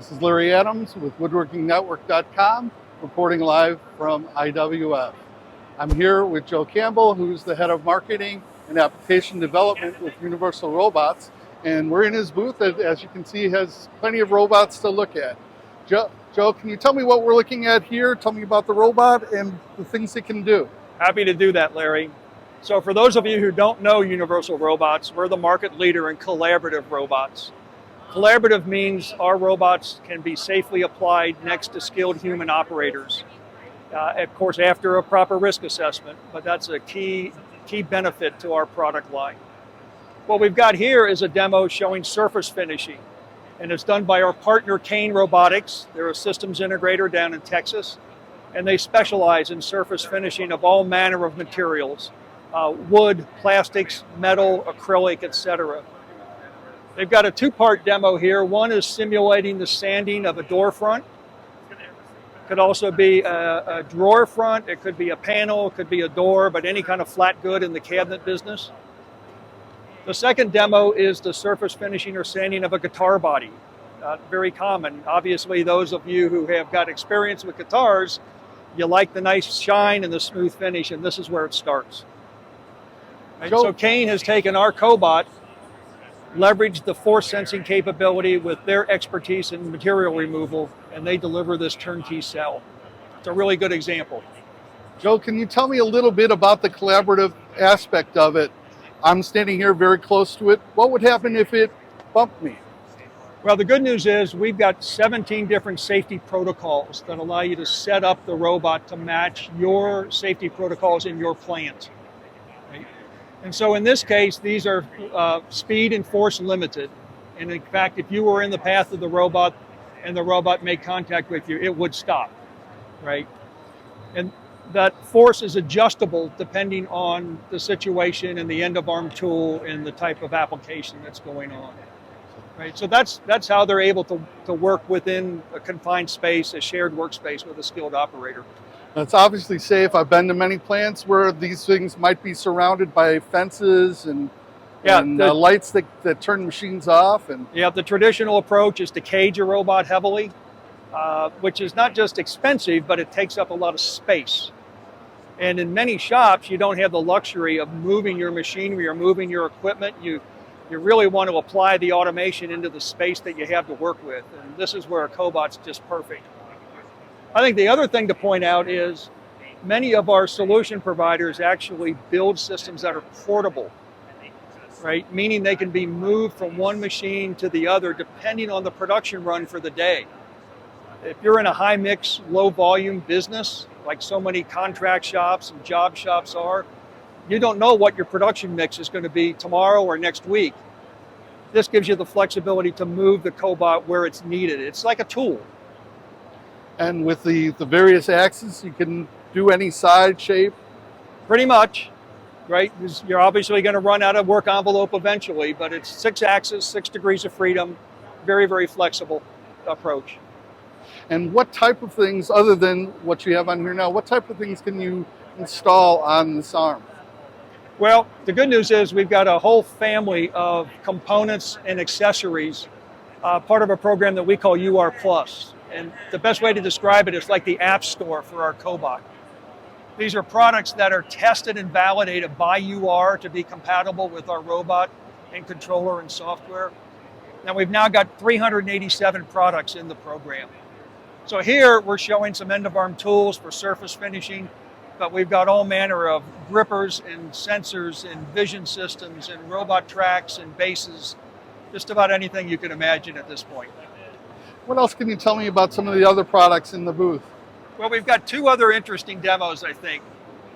This is Larry Adams with WoodworkingNetwork.com, reporting live from IWF. I'm here with Joe Campbell, who's the head of marketing and application development with Universal Robots. And we're in his booth that, as you can see, has plenty of robots to look at. Joe, can you tell me what we're looking at here? Tell me about the robot and the things it can do. Happy to do that, Larry. So for those of you who don't know Universal Robots, we're the market leader in collaborative robots. Collaborative means our robots can be safely applied next to skilled human operators. Of course, after a proper risk assessment, but that's a key benefit to our product line. What we've got here is a demo showing surface finishing, and it's done by our partner Kane Robotics. They're a systems integrator down in Texas, and they specialize in surface finishing of all manner of materials, wood, plastics, metal, acrylic, etc. They've got a two-part demo here. One is simulating the sanding of a door front. It could also be a drawer front. It could be a panel. It could be a door, but any kind of flat good in the cabinet business. The second demo is the surface finishing or sanding of a guitar body. Very common. Obviously, those of you who have got experience with guitars, you like the nice shine and the smooth finish, and this is where it starts. Right? So Kane has taken our cobot, leveraged the force sensing capability with their expertise in material removal, and they deliver this turnkey cell. It's a really good example. Joe, can you tell me a little bit about the collaborative aspect of it? I'm standing here very close to it. What would happen if it bumped me? Well, the good news is we've got 17 different safety protocols that allow you to set up the robot to match your safety protocols in your plant. Right? And so in this case, these are speed and force limited. And in fact, if you were in the path of the robot and the robot made contact with you, it would stop, right? And that force is adjustable depending on the situation and the end of arm tool and the type of application that's going on, right? So that's how they're able to work within a confined space, a shared workspace with a skilled operator. It's obviously safe. I've been to many plants where these things might be surrounded by fences and lights that turn machines off. The traditional approach is to cage a robot heavily, which is not just expensive, but it takes up a lot of space. And in many shops, you don't have the luxury of moving your machinery or moving your equipment. You really want to apply the automation into the space that you have to work with. And this is where a cobot's just perfect. I think the other thing to point out is many of our solution providers actually build systems that are portable, right? Meaning they can be moved from one machine to the other depending on the production run for the day. If you're in a high mix, low volume business, like so many contract shops and job shops are, you don't know what your production mix is going to be tomorrow or next week. This gives you the flexibility to move the cobot where it's needed. It's like a tool. And with the various axes, you can do any side shape? Pretty much, right? You're obviously going to run out of work envelope eventually, but it's 6 axes, 6 degrees of freedom, very, very flexible approach. And what type of things, other than what you have on here now, what type of things can you install on this arm? Well, the good news is we've got a whole family of components and accessories, part of a program that we call UR+. And the best way to describe it is like the app store for our cobot. These are products that are tested and validated by UR to be compatible with our robot and controller and software. Now we've now got 387 products in the program. So here we're showing some end-of-arm tools for surface finishing, but we've got all manner of grippers and sensors and vision systems and robot tracks and bases, just about anything you can imagine at this point. What else can you tell me about some of the other products in the booth? Well, we've got 2 other interesting demos, I think.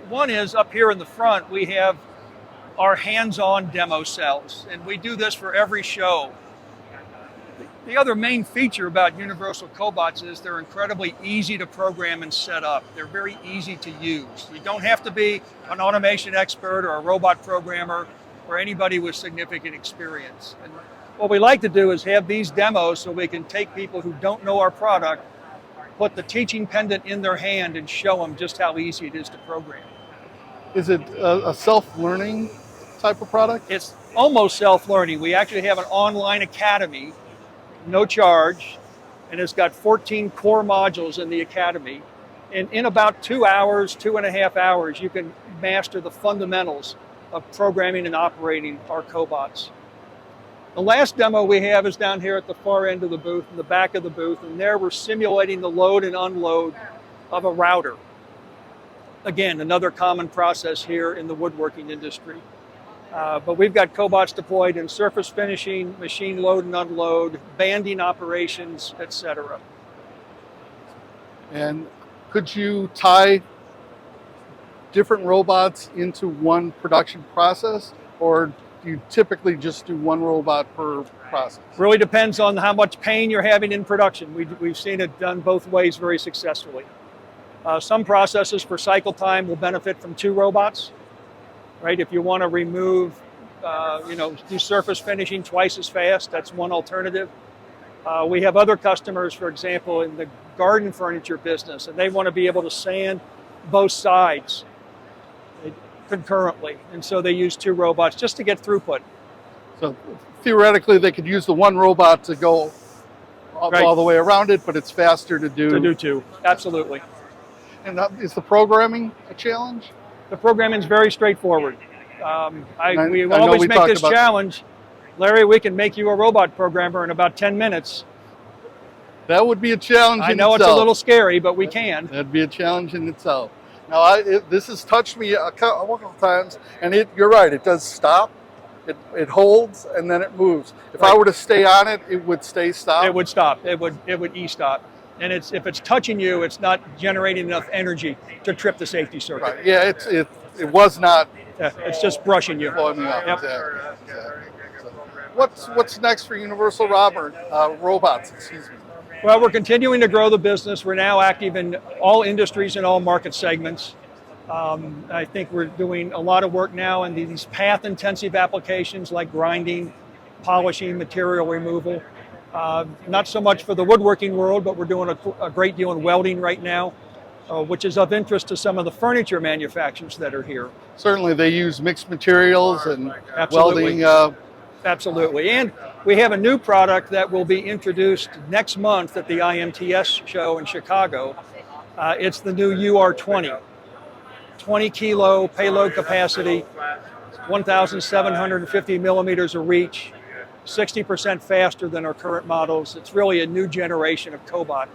One is up here in the front, we have our hands-on demo cells, and we do this for every show. The other main feature about Universal Cobots is they're incredibly easy to program and set up. They're very easy to use. You don't have to be an automation expert or a robot programmer or anybody with significant experience. And what we like to do is have these demos so we can take people who don't know our product, put the teaching pendant in their hand and show them just how easy it is to program. Is it a self-learning type of product? It's almost self-learning. We actually have an online academy, no charge, and it's got 14 core modules in the academy. And in about 2 hours, 2.5 hours, you can master the fundamentals of programming and operating our cobots. The last demo we have is down here at the far end of the booth, in the back of the booth, and there we're simulating the load and unload of a router. Again, another common process here in the woodworking industry. But we've got cobots deployed in surface finishing, machine load and unload, banding operations, etc. And could you tie different robots into one production process, or do you typically just do one robot per process? Really depends on how much pain you're having in production. We've seen it done both ways very successfully. Some processes for cycle time will benefit from 2 robots, right? If you want to remove, do surface finishing twice as fast, that's one alternative. We have other customers, for example, in the garden furniture business, and they want to be able to sand both sides concurrently, and so they use 2 robots just to get throughput. So theoretically, they could use the one robot to go all the way around it, but it's faster to do 2. Absolutely. And is the programming a challenge? The programming is very straightforward. We I always we make this about challenge. Larry, we can make you a robot programmer in about 10 minutes. That would be a challenge in itself. I know it's a little scary, but we can. That'd be a challenge in itself. Now, this has touched me a couple of times, and you're right, it does stop, it holds, and then it moves. If I were to stay on it, it would stay stopped? It would stop. It would e-stop. And if it's touching you, it's not generating enough energy to trip the safety circuit. Right. Yeah, it was not. Yeah, it's just brushing you. Blowing me up. Yep. Exactly. So what's next for Universal Robots? Excuse me. Well, we're continuing to grow the business. We're now active in all industries and all market segments. I think we're doing a lot of work now in these path-intensive applications like grinding, polishing, material removal. Not so much for the woodworking world, but we're doing a great deal in welding right now, which is of interest to some of the furniture manufacturers that are here. Certainly, they use mixed materials and Absolutely. welding. Absolutely. And we have a new product that will be introduced next month at the IMTS show in Chicago. It's the new UR20. 20 kilo payload capacity, 1,750 millimeters of reach, 60% faster than our current models. It's really a new generation of cobot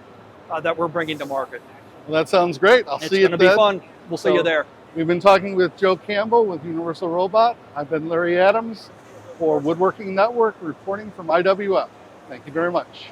that we're bringing to market. Well, that sounds great. I'll see you It's going to be fun. We'll see you there. We've been talking with Joe Campbell with Universal Robot. I've been Larry Adams for Woodworking Network, reporting from IWF. Thank you very much.